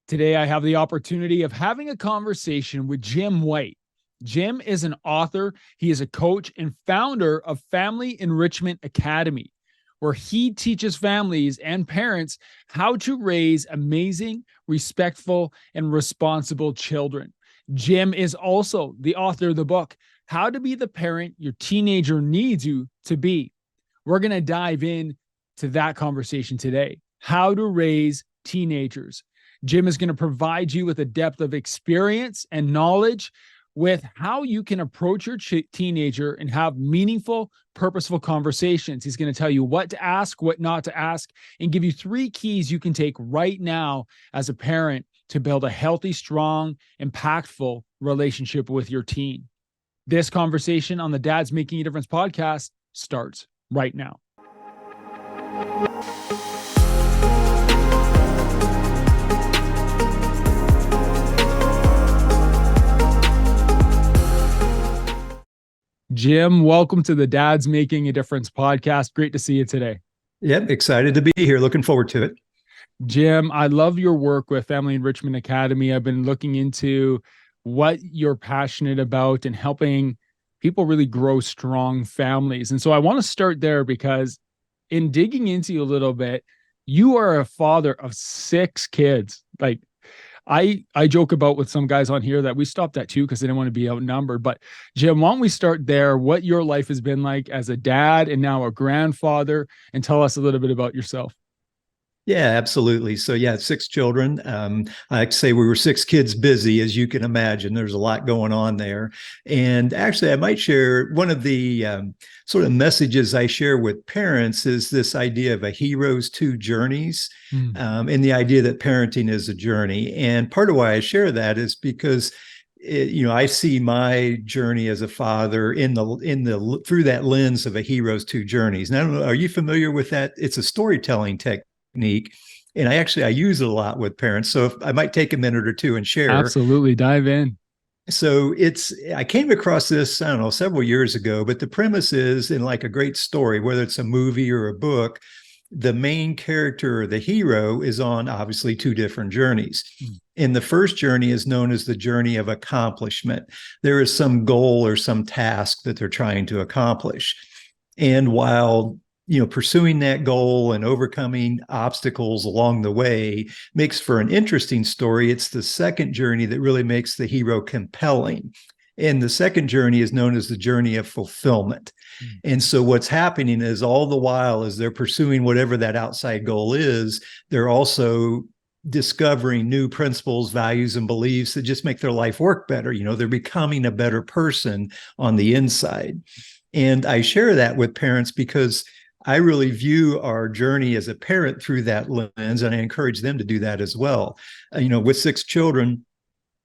Today, I have the opportunity of having a conversation with Jim White. Jim is an author, he is a coach and founder of Family Enrichment Academy, where he teaches families and parents how to raise amazing, respectful, and responsible children. Jim is also the author of the book, How to Be the Parent Your Teenager Needs You to Be. We're going to dive in to that conversation today. How to raise teenagers. Jim is going to provide you with a depth of experience and knowledge with how you can approach your teenager and have meaningful, purposeful conversations. He's going to tell you what to ask, what not to ask, and give you 3 keys you can take right now as a parent to build a healthy, strong, impactful relationship with your teen. This conversation on the Dad's Making a Difference podcast starts right now. Jim, welcome to the Dad's Making a Difference podcast. Great to see you today. Yep, excited to be here. Looking forward to it. Jim, I love your work with Family Enrichment Academy. I've been looking into what you're passionate about and helping people really grow strong families. And so I want to start there because in digging into you a little bit, you are a father of 6 kids. Like I joke about with some guys on here that we stopped at 2 because they didn't want to be outnumbered. But Jim, why don't we start there? What your life has been like as a dad and now a grandfather, and tell us a little bit about yourself. Yeah, absolutely. So yeah, 6 children. I like to say we were 6 kids busy, as you can imagine. There's a lot going on there. And actually, I might share one of the sort of messages I share with parents is this idea of a hero's 2 journeys, and the idea that parenting is a journey. And part of why I share that is because I see my journey as a father through that lens of a hero's 2 journeys. And I don't know, are you familiar with that? It's a storytelling technique. And I use it a lot with parents. So if I might take a minute or 2 and share. Absolutely. Dive in. So I came across this, I don't know, several years ago, but the premise is in like a great story, whether it's a movie or a book, the main character or the hero is on obviously 2 different journeys. And the first journey is known as the journey of accomplishment. There is some goal or some task that they're trying to accomplish. And while pursuing that goal and overcoming obstacles along the way makes for an interesting story, it's the second journey that really makes the hero compelling. And the second journey is known as the journey of fulfillment. And so what's happening is all the while as they're pursuing whatever that outside goal is, they're also discovering new principles, values, and beliefs that just make their life work better. They're becoming a better person on the inside. And I share that with parents because I really view our journey as a parent through that lens, and I encourage them to do that as well. With 6 children,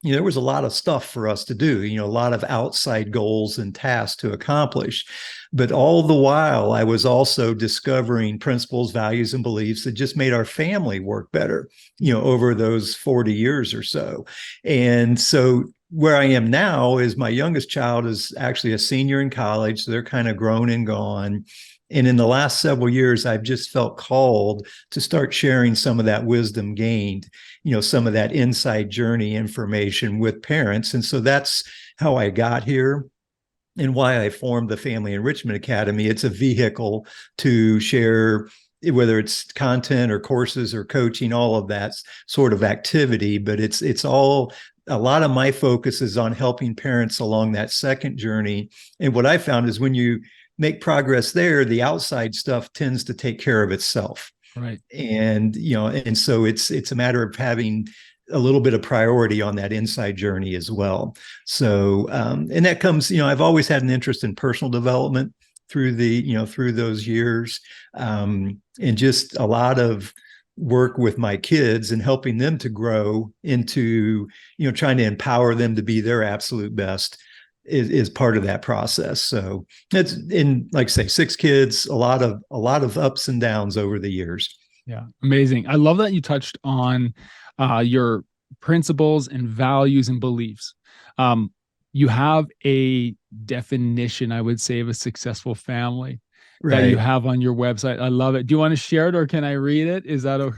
there was a lot of stuff for us to do, a lot of outside goals and tasks to accomplish. But all the while, I was also discovering principles, values, and beliefs that just made our family work better, over those 40 years or so. And so where I am now is my youngest child is actually a senior in college. So they're kind of grown and gone. And in the last several years, I've just felt called to start sharing some of that wisdom gained, some of that inside journey information with parents. And so that's how I got here and why I formed the Family Enrichment Academy. It's a vehicle to share, whether it's content or courses or coaching, all of that sort of activity. But it's all, a lot of my focus is on helping parents along that second journey. And what I found is when you make progress there, the outside stuff tends to take care of itself. Right. And, and so it's a matter of having a little bit of priority on that inside journey as well. So, and that comes, I've always had an interest in personal development through those years, and just a lot of work with my kids and helping them to grow into, trying to empower them to be their absolute best is part of that process. So it's like I say, 6 kids, a lot of ups and downs over the years. Yeah. Amazing. I love that you touched on your principles and values and beliefs. You have a definition, I would say, of a successful family that you have on your website. I love it. Do you want to share it or can I read it? Is that okay?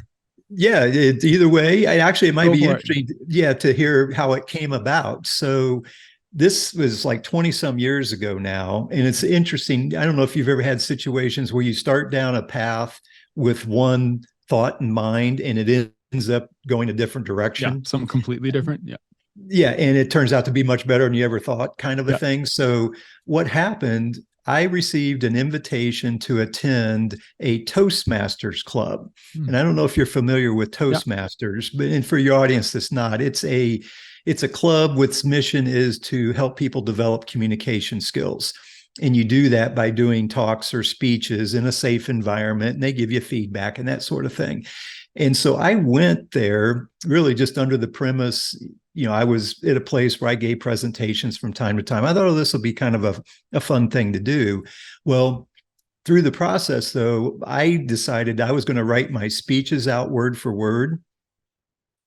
Yeah, either way. It might Go be for it. interesting, yeah, to hear how it came about. So this was like 20 some years ago now. And it's interesting. I don't know if you've ever had situations where you start down a path with one thought in mind and it ends up going a different Yeah, direction. something completely different. Yeah. Yeah, and it turns out to be much better than you ever thought, kind of a Yeah. thing. So what happened, I received an invitation to attend a Toastmasters club. Hmm. And I don't know if you're familiar with Yeah. Toastmasters, but and for your audience that's not, it's a club which mission is to help people develop communication skills. And you do that by doing talks or speeches in a safe environment, and they give you feedback and that sort of thing. And so I went there really just under the premise, I was at a place where I gave presentations from time to time. I thought, oh, this will be kind of a fun thing to do. Well, through the process, though, I decided I was going to write my speeches out word for word.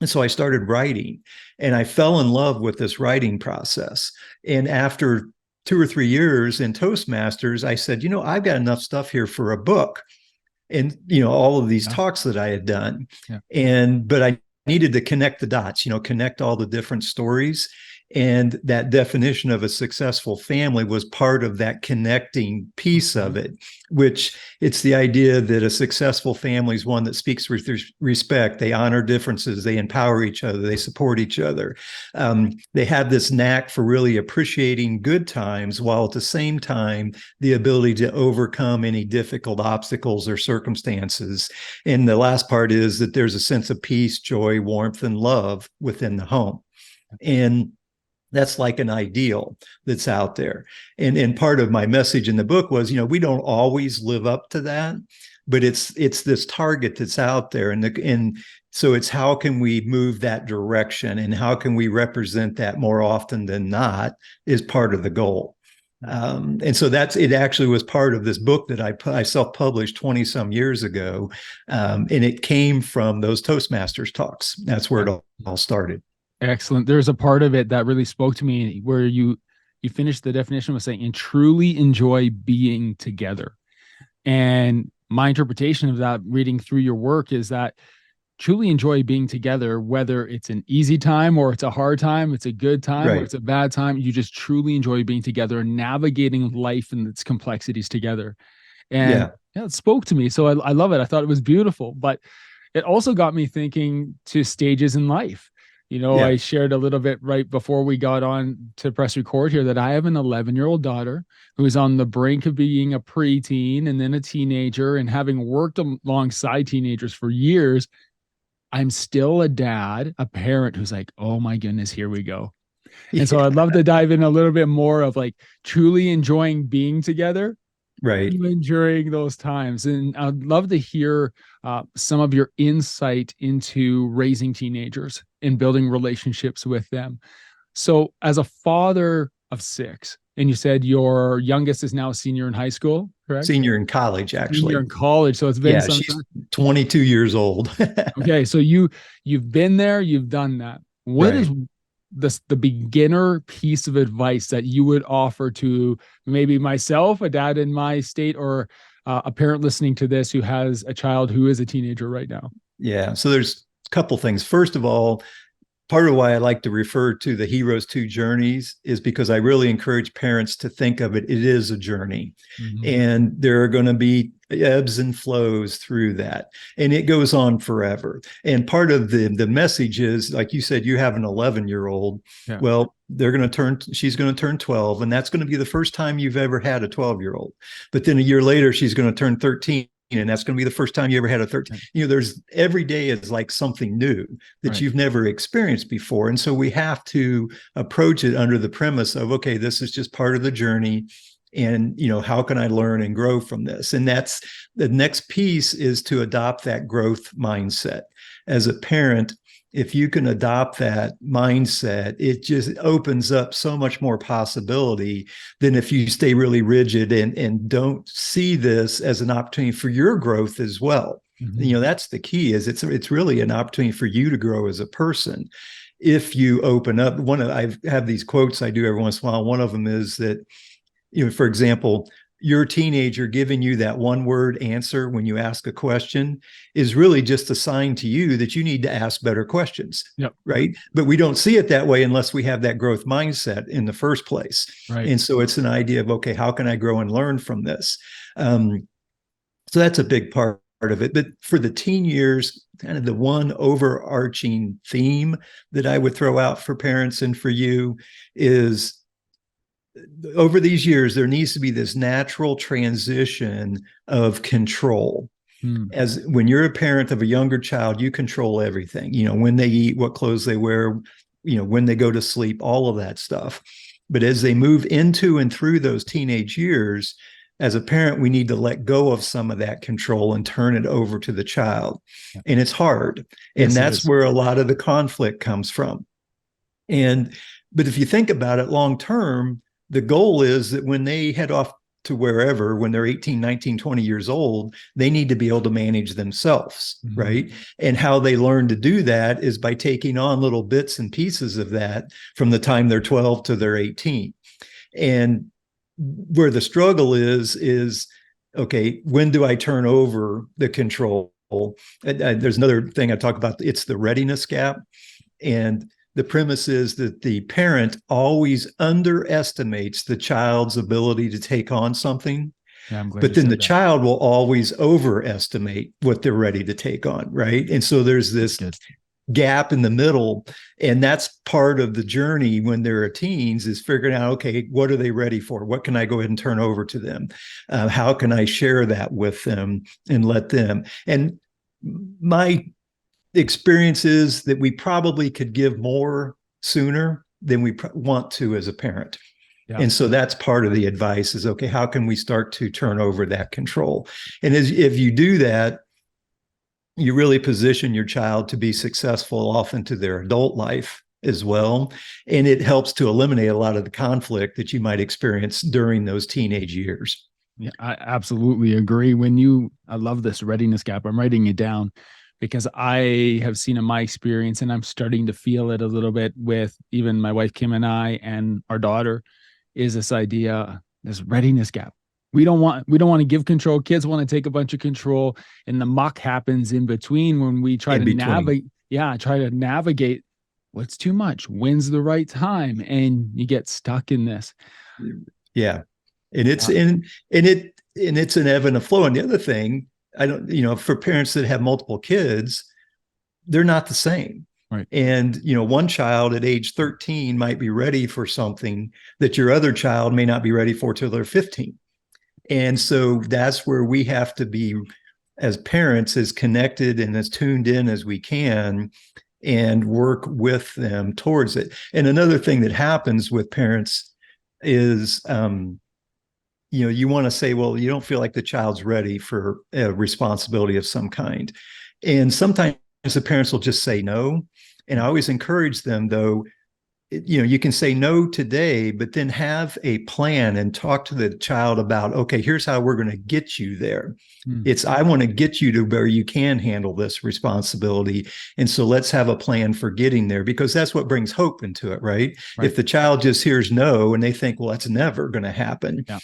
And so I started writing, and I fell in love with this writing process. And after 2 or 3 years in Toastmasters, I said, I've got enough stuff here for a book, and all of these Yeah. talks that I had done. Yeah. But I needed to connect the dots, connect all the different stories. And that definition of a successful family was part of that connecting piece of it, which it's the idea that a successful family is one that speaks with respect. They honor differences. They empower each other. They support each other. They have this knack for really appreciating good times, while at the same time, the ability to overcome any difficult obstacles or circumstances. And the last part is that there's a sense of peace, joy, warmth, and love within the home. And that's like an ideal that's out there. And part of my message in the book was, we don't always live up to that, but it's this target that's out there. And so it's how can we move that direction, and how can we represent that more often than not is part of the goal. And so it actually was part of this book that I self-published 20 some years ago. And it came from those Toastmasters talks. That's where it all started. Excellent. There's a part of it that really spoke to me where you finished the definition with saying, and truly enjoy being together. And my interpretation of that, reading through your work, is that truly enjoy being together, whether it's an easy time or it's a hard time, it's a good time or it's a bad time. You just truly enjoy being together and navigating life and its complexities together. And yeah, it spoke to me. So I love it. I thought it was beautiful, but it also got me thinking to stages in life. I shared a little bit right before we got on to press record here that I have an 11-year-old daughter who is on the brink of being a preteen and then a teenager. And having worked alongside teenagers for years, I'm still a dad, a parent who's like, oh my goodness, here we go. And so I'd love to dive in a little bit more of like truly enjoying being together, Right. even during those times. And I'd love to hear some of your insight into raising teenagers and building relationships with them. So as a father of 6, and you said your youngest is now a senior in high school, correct? Senior in college, actually. Senior in college. So it's been some she's time. 22 years old. Okay. So you've been there, you've done that. What is the beginner piece of advice that you would offer to maybe myself, a dad in my state, or a parent listening to this who has a child who is a teenager right now? Yeah. So there's a couple things. First of all, part of why I like to refer to the hero's 2 journeys is because I really encourage parents to think of it. It is a journey, and there are going to be ebbs and flows through that, and it goes on forever. And part of the message is, like you said, you have an 11-year-old. Yeah. Well, she's going to turn 12, and that's going to be the first time you've ever had a 12-year-old. But then a year later, she's going to turn 13. And that's going to be the first time you ever had a 13. There's every day is like something new that you've never experienced before. And so we have to approach it under the premise of, okay, this is just part of the journey. And, how can I learn and grow from this? And that's the next piece, is to adopt that growth mindset. As a parent, if you can adopt that mindset, it just opens up so much more possibility than if you stay really rigid and don't see this as an opportunity for your growth as well. That's the key, is it's really an opportunity for you to grow as a person. If you open up, I have these quotes I do every once in a while. One of them is that, for example, your teenager giving you that one word answer when you ask a question is really just a sign to you that you need to ask better questions. Yep. Right. But we don't see it that way unless we have that growth mindset in the first place. Right. And so it's an idea of, okay, how can I grow and learn from this? So that's a big part of it. But for the teen years, kind of the one overarching theme that I would throw out for parents and for you is, over these years, there needs to be this natural transition of control. As when you're a parent of a younger child, you control everything, when they eat, what clothes they wear, when they go to sleep, all of that stuff. But as they move into and through those teenage years, as a parent, we need to let go of some of that control and turn it over to the child. And it's hard. And that's where a lot of the conflict comes from. But if you think about it long term, the goal is that when they head off to wherever, when they're 18, 19, 20 years old, they need to be able to manage themselves, right? And how they learn to do that is by taking on little bits and pieces of that from the time they're 12 to they're 18. And where the struggle is, okay, when do I turn over the control? There's another thing I talk about, it's the readiness gap. And the premise is that the parent always underestimates the child's ability to take on something. Yeah, I'm glad but then the child will always overestimate what they're ready to take on, right? And so there's this gap in the middle, and that's part of the journey when they're teens, is figuring out, okay, what are they ready for? What can I go ahead and turn over to them? How can I share that with them and let them? And my experience is that we probably could give more sooner than we want to as a parent. Yeah. And so that's part of the advice is, okay, how can we start to turn over that control? And if you do that, you really position your child to be successful off into their adult life as well. And it helps to eliminate a lot of the conflict that you might experience during those teenage years. Yeah, I absolutely agree. I love this readiness gap. I'm writing it down because I have seen in my experience, and I'm starting to feel it a little bit with even my wife, Kim, and I, and our daughter, is this idea, this readiness gap. We don't want to give control. Kids want to take a bunch of control, and the muck happens in between when we try to navigate. Yeah, try to navigate what's too much, when's the right time, and you get stuck in this. Yeah, and it's it's an ebb and a flow. And the other thing, for parents that have multiple kids, they're not the same. Right. And, one child at age 13 might be ready for something that your other child may not be ready for till they're 15. And so that's where we have to be, as parents, as connected and as tuned in as we can, and work with them towards it. And another thing that happens with parents is, you want to say, well, you don't feel like the child's ready for a responsibility of some kind. And sometimes the parents will just say no. And I always encourage them, though, you can say no today, but then have a plan and talk to the child about, okay, here's how we're going to get you there. I want to get you to where you can handle this responsibility. And so let's have a plan for getting there, because that's what brings hope into it, right? If the child just hears no and they think, well, that's never going to happen. Yeah.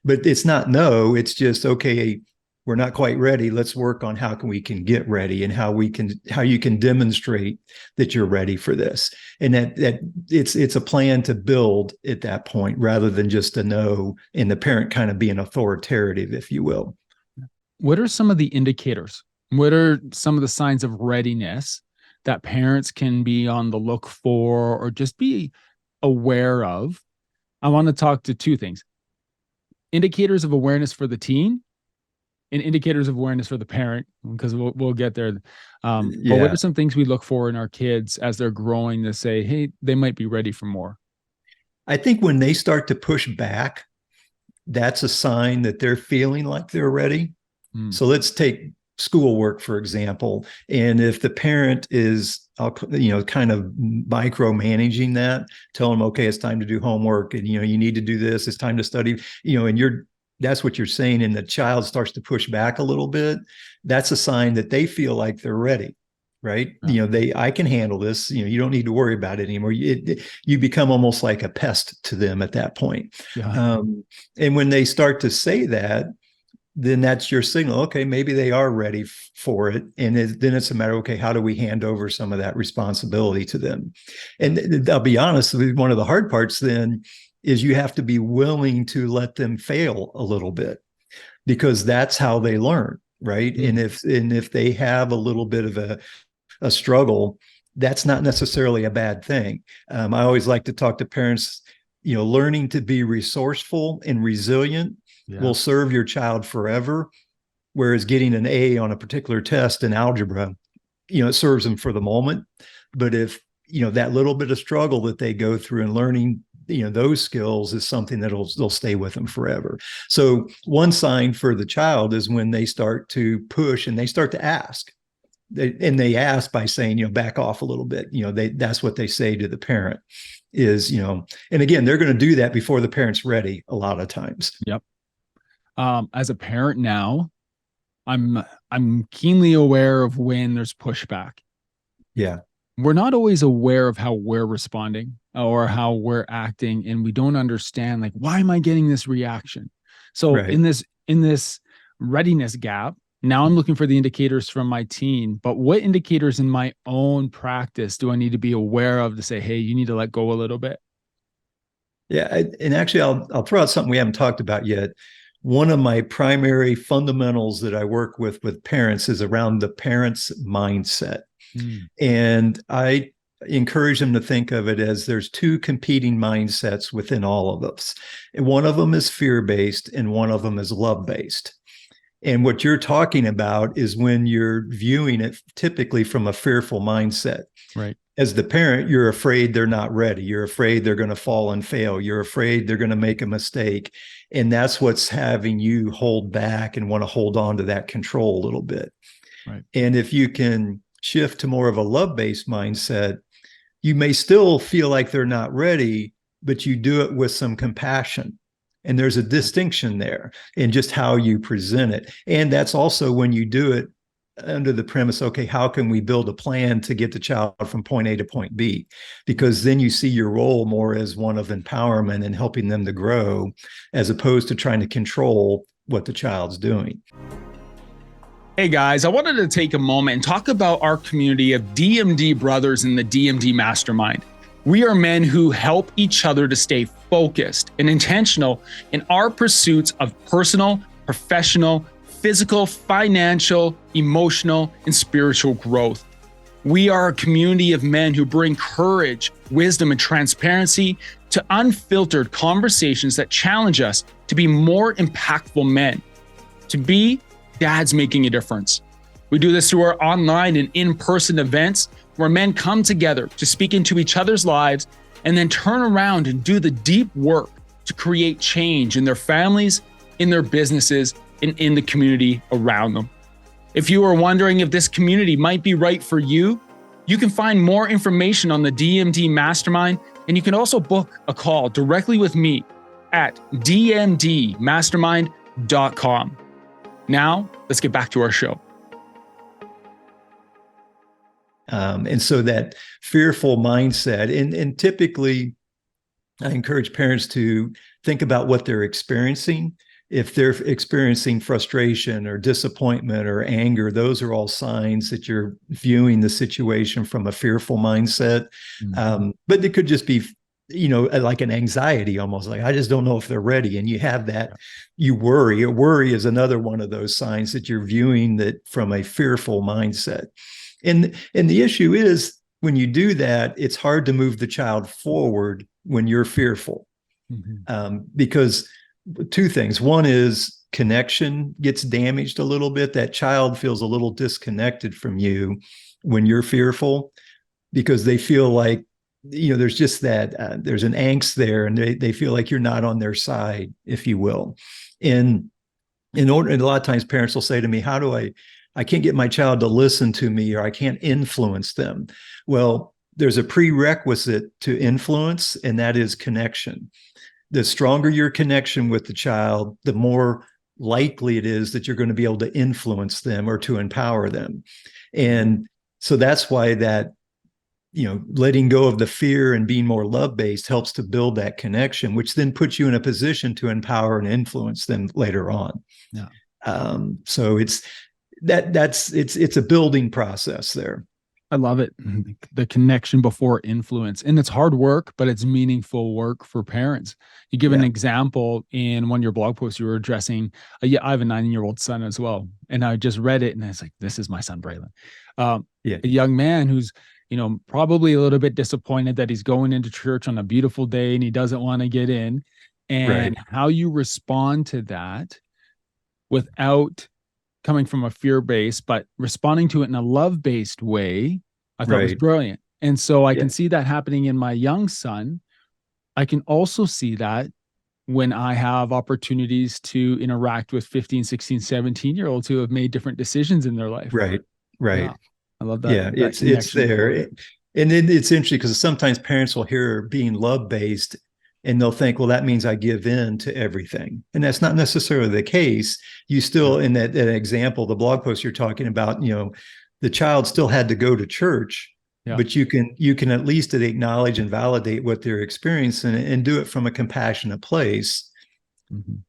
But it's not no, it's just, okay, we're not quite ready. Let's work on how we can get ready, and how you can demonstrate that you're ready for this. And that it's a plan to build at that point, rather than just a no and the parent kind of being authoritative, if you will. What are some of the indicators? What are some of the signs of readiness that parents can be on the look for, or just be aware of? I want to talk to two things: indicators of awareness for the teen, and indicators of awareness for the parent, because we'll get there. But what are some things we look for in our kids as they're growing to say, hey, they might be ready for more? I think when they start to push back, that's a sign that they're feeling like they're ready. So let's take schoolwork, for example. And if the parent is, kind of micromanaging that, tell them, okay, it's time to do homework, and, you need to do this, it's time to study, and that's what you're saying, and the child starts to push back a little bit, that's a sign that they feel like they're ready. right? Yeah. I can handle this. You don't need to worry about it anymore. You become almost like a pest to them at that point. Yeah. And when they start to say that, then that's your signal. Okay, maybe they are ready for it. And then it's a matter of, okay, how do we hand over some of that responsibility to them? And I'll be honest, one of the hard parts then is you have to be willing to let them fail a little bit, because that's how they learn, right? Mm. And if they have a little bit of a struggle, that's not necessarily a bad thing. I always like to talk to parents, learning to be resourceful and resilient Yeah. will serve your child forever. Whereas getting an A on a particular test in algebra, it serves them for the moment. But if, that little bit of struggle that they go through and learning, those skills is something they'll stay with them forever. So one sign for the child is when they start to push and they start to ask. They ask by saying, back off a little bit. That's what they say to the parent is, and again, they're going to do that before the parent's ready a lot of times. Yep. As a parent now, I'm keenly aware of when there's pushback. Yeah. We're not always aware of how we're responding or how we're acting, and we don't understand, like, why am I getting this reaction? So Right. in this readiness gap, now I'm looking for the indicators from my teen, but what indicators in my own practice do I need to be aware of to say, hey, you need to let go a little bit? Yeah, and actually, I'll throw out something we haven't talked about yet. One of my primary fundamentals that I work with parents is around the parent's mindset. Mm. And I encourage them to think of it as there's two competing mindsets within all of us. And one of them is fear-based and one of them is love-based. And what you're talking about is when you're viewing it typically from a fearful mindset. Right. As the parent, you're afraid they're not ready. You're afraid they're going to fall and fail. You're afraid they're going to make a mistake. And that's what's having you hold back and want to hold on to that control a little bit. Right. And if you can shift to more of a love-based mindset, you may still feel like they're not ready, but you do it with some compassion. And there's a distinction there in just how you present it. And that's also when you do it under the premise, okay, how can we build a plan to get the child from point A to point B? Because then you see your role more as one of empowerment and helping them to grow, as opposed to trying to control what the child's doing. Hey guys, I wanted to take a moment and talk about our community of DMD brothers in the DMD Mastermind. We are men who help each other to stay focused and intentional in our pursuits of personal, professional, physical, financial, emotional, and spiritual growth. We are a community of men who bring courage, wisdom, and transparency to unfiltered conversations that challenge us to be more impactful men, to be dads making a difference. We do this through our online and in-person events where men come together to speak into each other's lives and then turn around and do the deep work to create change in their families, in their businesses, and in the community around them. If you are wondering if this community might be right for you, you can find more information on the DMD Mastermind, and you can also book a call directly with me at dmdmastermind.com. Now, let's get back to our show. And so that fearful mindset, and typically I encourage parents to think about what they're experiencing. If they're experiencing frustration or disappointment or anger, those are all signs that you're viewing the situation from a fearful mindset. Mm-hmm. But it could just be, like an anxiety, almost like, I just don't know if they're ready. And you have that, you worry. Worry is another one of those signs that you're viewing that from a fearful mindset. And the issue is, when you do that, it's hard to move the child forward when you're fearful. Mm-hmm. Because two things. One is connection gets damaged a little bit. That child feels a little disconnected from you when you're fearful, because they feel like, there's just that, there's an angst there, and they feel like you're not on their side, if you will. And a lot of times parents will say to me, how do I can't get my child to listen to me, or I can't influence them. Well, there's a prerequisite to influence, and that is connection. The stronger your connection with the child, the more likely it is that you're going to be able to influence them or to empower them. And So that's why that, letting go of the fear and being more love-based helps to build that connection, which then puts you in a position to empower and influence them later on. Yeah. So it's a building process there. I love it. The connection before influence. And it's hard work, but it's meaningful work for parents. You give an example in one of your blog posts, you were addressing, I have a 9-year-old son as well. And I just read it and I was like, this is my son, Braylon. A young man who's, probably a little bit disappointed that he's going into church on a beautiful day and he doesn't want to get in. And how you respond to that without coming from a fear base, but responding to it in a love based way, I thought was brilliant. And so I can see that happening in my young son. I can also see that when I have opportunities to interact with 15, 16, 17-year-olds who have made different decisions in their life. Right. Yeah. I love that. Yeah, it's there. And then it's interesting because sometimes parents will hear being love-based and they'll think, well, that means I give in to everything. And that's not necessarily the case. You still, in that example, the blog post you're talking about, the child still had to go to church, but you can at least acknowledge and validate what they're experiencing and do it from a compassionate place.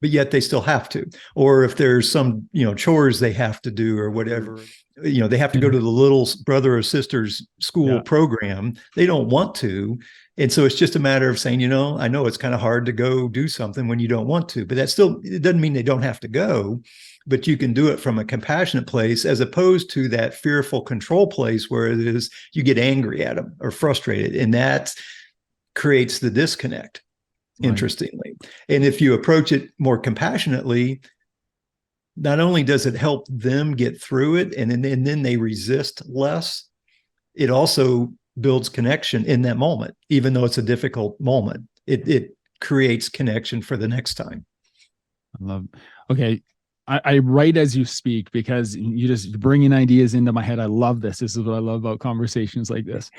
But yet they still have to. Or if there's some, chores they have to do or whatever, they have to go to the little brother or sister's school program. They don't want to. And so it's just a matter of saying, I know it's kind of hard to go do something when you don't want to, but it doesn't mean they don't have to go, but you can do it from a compassionate place as opposed to that fearful control place where it is you get angry at them or frustrated. And that creates the disconnect, interestingly. And if you approach it more compassionately, not only does it help them get through it and then they resist less, it also builds connection in that moment, even though it's a difficult moment. It creates connection for the next time. I love. Okay, I write as you speak because you just bringing ideas into my head. I love this. This is what I love about conversations like this.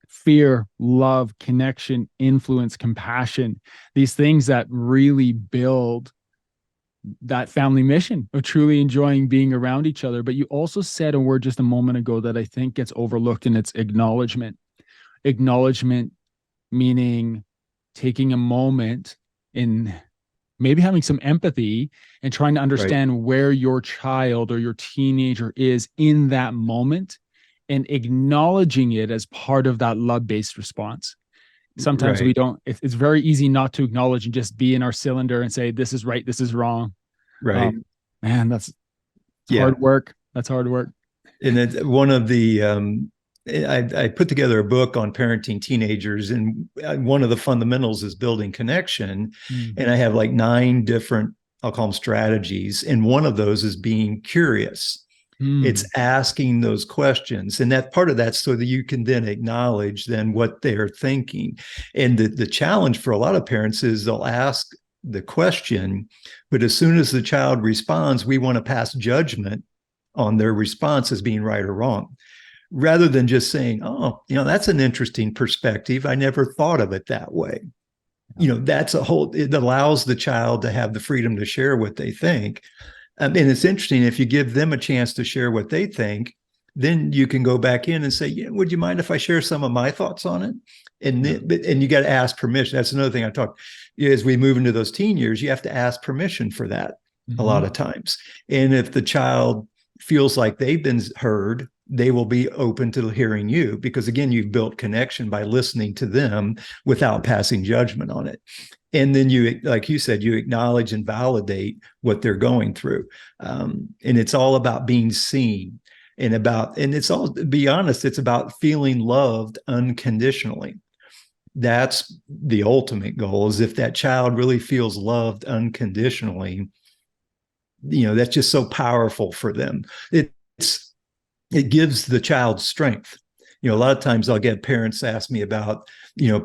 Fear, love, connection, influence, compassion. These things that really build that family mission of truly enjoying being around each other. But you also said a word just a moment ago that I think gets overlooked, and it's acknowledgement. Acknowledgement meaning taking a moment in maybe having some empathy and trying to understand where your child or your teenager is in that moment and acknowledging it as part of that love-based response. Sometimes we don't, it's very easy not to acknowledge and just be in our cylinder and say, this is right, this is wrong. Man, that's hard work. That's hard work. And then one of the, I put together a book on parenting teenagers, and one of the fundamentals is building connection. And I have like 9 different, I'll call them strategies. And one of those is being curious. It's asking those questions, and that part of that so that you can then acknowledge then what they're thinking. And the challenge for a lot of parents is they'll ask the question, but as soon as the child responds, we want to pass judgment on their response as being right or wrong, rather than just saying, oh, that's an interesting perspective. I never thought of it that way. That's it allows the child to have the freedom to share what they think. And it's interesting, if you give them a chance to share what they think, then you can go back in and say, would you mind if I share some of my thoughts on it? And you got to ask permission. That's another thing I talk as we move into those teen years, you have to ask permission for that a lot of times. And if the child feels like they've been heard, they will be open to hearing you, because again, you've built connection by listening to them without passing judgment on it. And then you, like you said, you acknowledge and validate what they're going through. And it's all about being seen and it's all, to be honest, it's about feeling loved unconditionally. That's the ultimate goal, is if that child really feels loved unconditionally, that's just so powerful for them. It gives the child strength. A lot of times I'll get parents ask me about,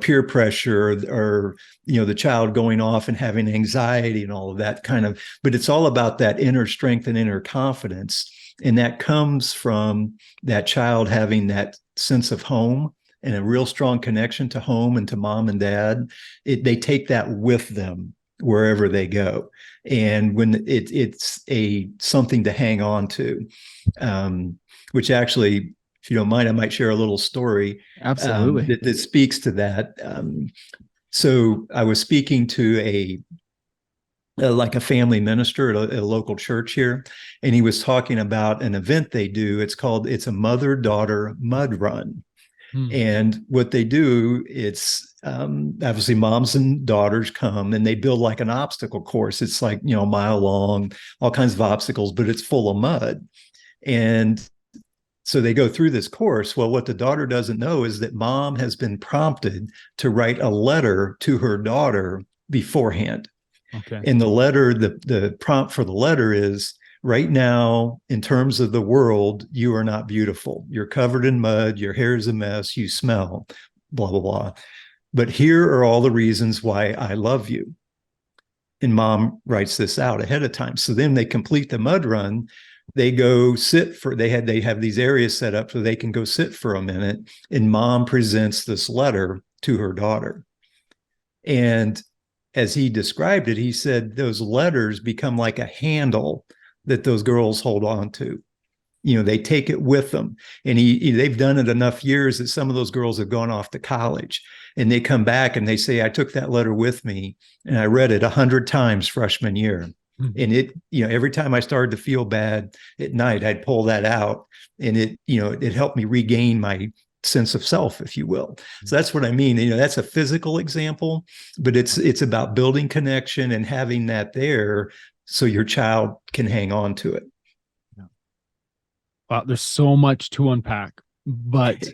peer pressure or the child going off and having anxiety and all of that kind of, but it's all about that inner strength and inner confidence. And that comes from that child having that sense of home and a real strong connection to home and to mom and dad. They take that with them wherever they go. And when it's something to hang on to, which actually, if you don't mind, I might share a little story Absolutely. that speaks to that. So I was speaking to like a family minister at a local church here, and he was talking about an event they do. It's a mother-daughter mud run. Hmm. And what they do, it's obviously moms and daughters come and they build like an obstacle course. It's like, a mile long, all kinds of obstacles, but it's full of mud. And so they go through this course. Well, what the daughter doesn't know is that mom has been prompted to write a letter to her daughter beforehand. Okay. In the letter, the prompt for the letter is, right now, in terms of the world, you are not beautiful. You're covered in mud. Your hair is a mess. You smell, blah, blah, blah. But here are all the reasons why I love you. And mom writes this out ahead of time. So then they complete the mud run. They go sit for, they have these areas set up so they can go sit for a minute. And mom presents this letter to her daughter. And as he described it, he said those letters become like a handle that those girls hold on to. They take it with them. And they've done it enough years that some of those girls have gone off to college, and they come back and they say, I took that letter with me and I read it 100 times freshman year. Mm-hmm. And it, every time I started to feel bad at night, I'd pull that out, and it helped me regain my sense of self, if you will. So that's what I mean. That's a physical example, but it's about building connection and having that there so your child can hang on to it. Wow, there's so much to unpack, but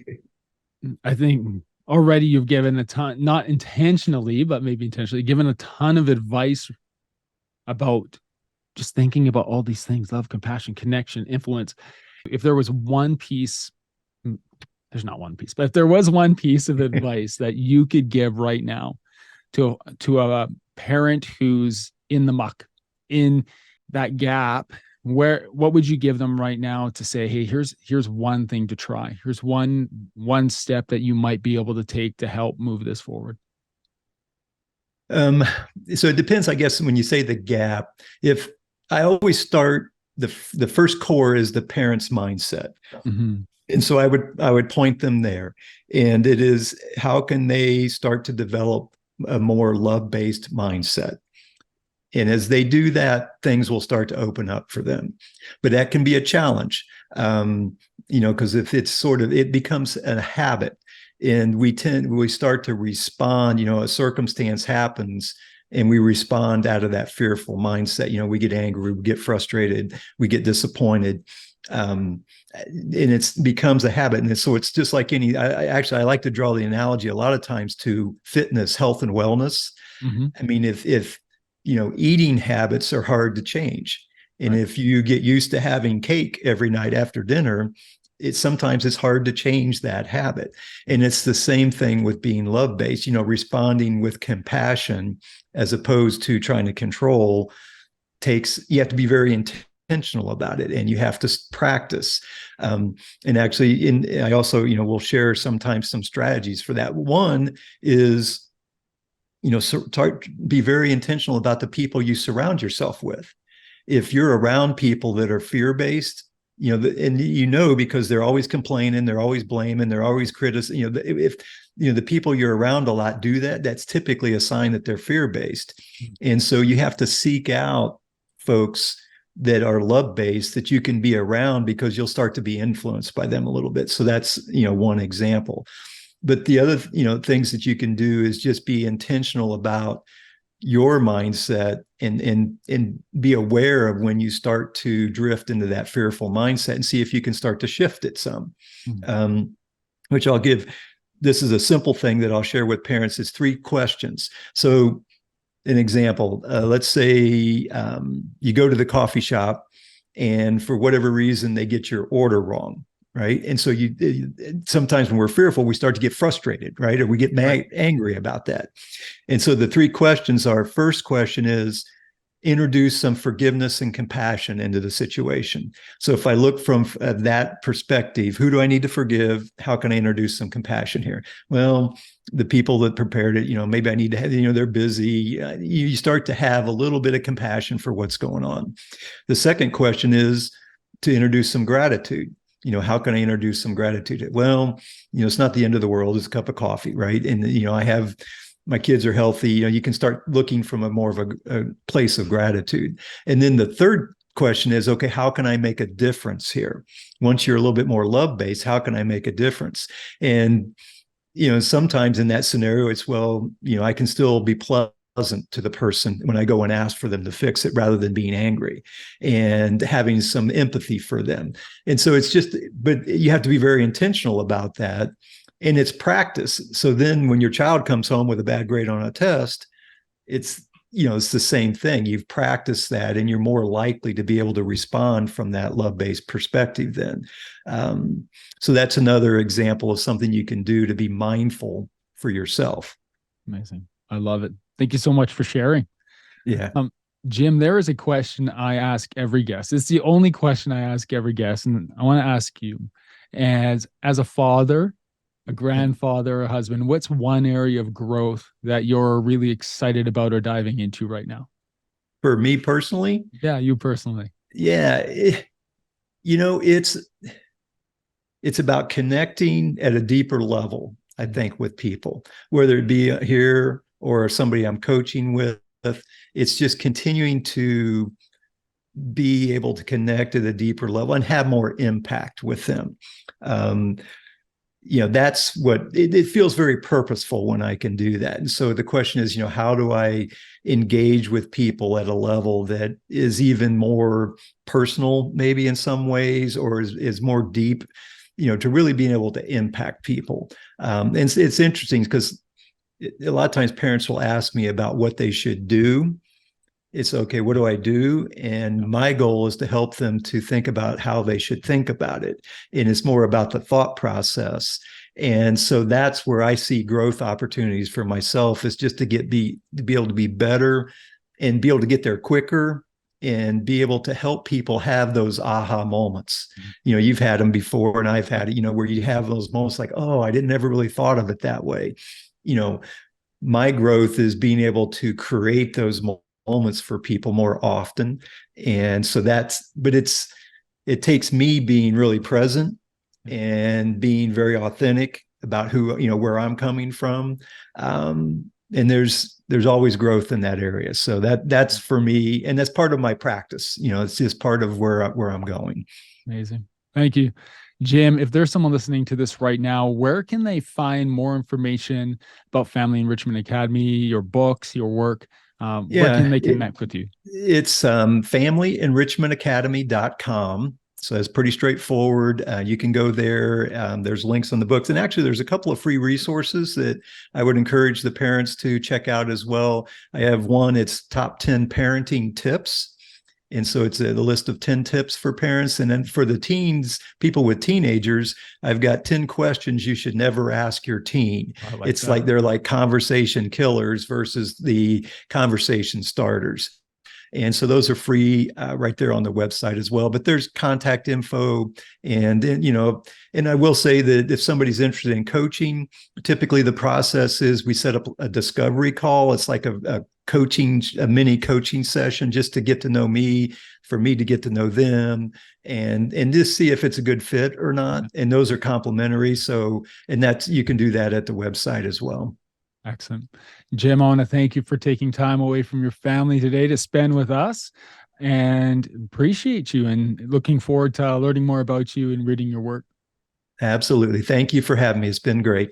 I think already you've given a ton, not intentionally, but maybe intentionally, given a ton of advice about just thinking about all these things: love, compassion, connection, influence. If there was one piece, there's not one piece, but if there was one piece of advice that you could give right now to a parent who's in the muck, in that gap, what would you give them right now to say, hey, here's one thing to try. Here's one step that you might be able to take to help move this forward. So it depends, I guess, when you say the gap. If I always start, the first core is the parent's mindset. Mm-hmm. And so I would point them there. And it is, how can they start to develop a more love-based mindset? And as they do that, things will start to open up for them. But that can be a challenge, because if it becomes a habit, and we start to respond, a circumstance happens and we respond out of that fearful mindset. We get angry, we get frustrated, we get disappointed. And it becomes a habit. And so it's just like I like to draw the analogy a lot of times to fitness, health, and wellness. Mm-hmm. I mean, if eating habits are hard to change. And right. If you get used to having cake every night after dinner, sometimes it's hard to change that habit. And it's the same thing with being love-based, responding with compassion as opposed to trying to control. You have to be very intentional about it, and you have to practice. And actually, I also, will share sometimes some strategies for that. One is, be very intentional about the people you surround yourself with. If you're around people that are fear-based, because they're always complaining, they're always blaming, they're always criticizing, if the people you're around a lot do that, that's typically a sign that they're fear-based. Mm-hmm. And so you have to seek out folks that are love-based that you can be around, because you'll start to be influenced by them a little bit. So that's, one example. But the other, things that you can do is just be intentional about your mindset and be aware of when you start to drift into that fearful mindset, and see if you can start to shift it some. Mm-hmm. Which I'll give. This is a simple thing that I'll share with parents. Is 3 questions. So an example, let's say you go to the coffee shop, and for whatever reason, they get your order wrong. Right. And so sometimes when we're fearful, we start to get frustrated, right? Or we get angry about that. And so the 3 questions are, first question is, introduce some forgiveness and compassion into the situation. So if I look from that perspective, who do I need to forgive? How can I introduce some compassion here? Well, the people that prepared it, maybe I need to have, they're busy. You start to have a little bit of compassion for what's going on. The second question is to introduce some gratitude. how can I introduce some gratitude? Well, it's not the end of the world. It's a cup of coffee, right? And I have my kids are healthy. You can start looking from a more of a place of gratitude. And then the third question is, okay, how can I make a difference here? Once you're a little bit more love-based, how can I make a difference? And sometimes in that scenario, it's, well, I can still be pleasant to the person when I go and ask for them to fix it rather than being angry, and having some empathy for them. And so it's just, but you have to be very intentional about that. And it's practice. So then when your child comes home with a bad grade on a test, it's the same thing. You've practiced that, and you're more likely to be able to respond from that love-based perspective then. So that's another example of something you can do to be mindful for yourself. Amazing. I love it. Thank you so much for sharing. Yeah. Jim, there is a question I ask every guest. It's the only question I ask every guest. And I want to ask you, as a father, a grandfather, a husband, what's one area of growth that you're really excited about or diving into right now? For me personally? Yeah, you personally. Yeah. It's about connecting at a deeper level, I think, with people, whether it be here or somebody I'm coaching with. It's just continuing to be able to connect at a deeper level and have more impact with them. That's what it feels very purposeful when I can do that. And so the question is, how do I engage with people at a level that is even more personal, maybe in some ways, or is more deep, to really being able to impact people. And it's interesting because a lot of times parents will ask me about what they should do. It's okay, what do I do? And my goal is to help them to think about how they should think about it. And it's more about the thought process. And so that's where I see growth opportunities for myself, is just to be able to be better and be able to get there quicker and be able to help people have those aha moments. You've had them before, and I've had it, where you have those moments like, oh, I didn't ever really thought of it that way. My growth is being able to create those moments for people more often. And so it takes me being really present and being very authentic about where I'm coming from. And there's always growth in that area. So that's for me. And that's part of my practice. It's just part of where I'm going. Amazing. Thank you. Jim, if there's someone listening to this right now, where can they find more information about Family Enrichment Academy, your books, your work? Where can they connect with you? It's familyenrichmentacademy.com. So it's pretty straightforward. You can go there. There's links on the books. And actually, there's a couple of free resources that I would encourage the parents to check out as well. I have one, it's top 10 parenting tips. And so it's the list of 10 tips for parents. And then for the teens, people with teenagers, I've got 10 questions you should never ask your teen. It's like they're like conversation killers versus the conversation starters. And so those are free right there on the website as well. But there's contact info. And then, and I will say that if somebody's interested in coaching, typically the process is we set up a discovery call. It's like a mini coaching session just to get to know me, for me to get to know them, and just see if it's a good fit or not. And those are complimentary. So, and you can do that at the website as well. Excellent. Jim, I want to thank you for taking time away from your family today to spend with us, and appreciate you, and looking forward to learning more about you and reading your work. Absolutely. Thank you for having me. It's been great.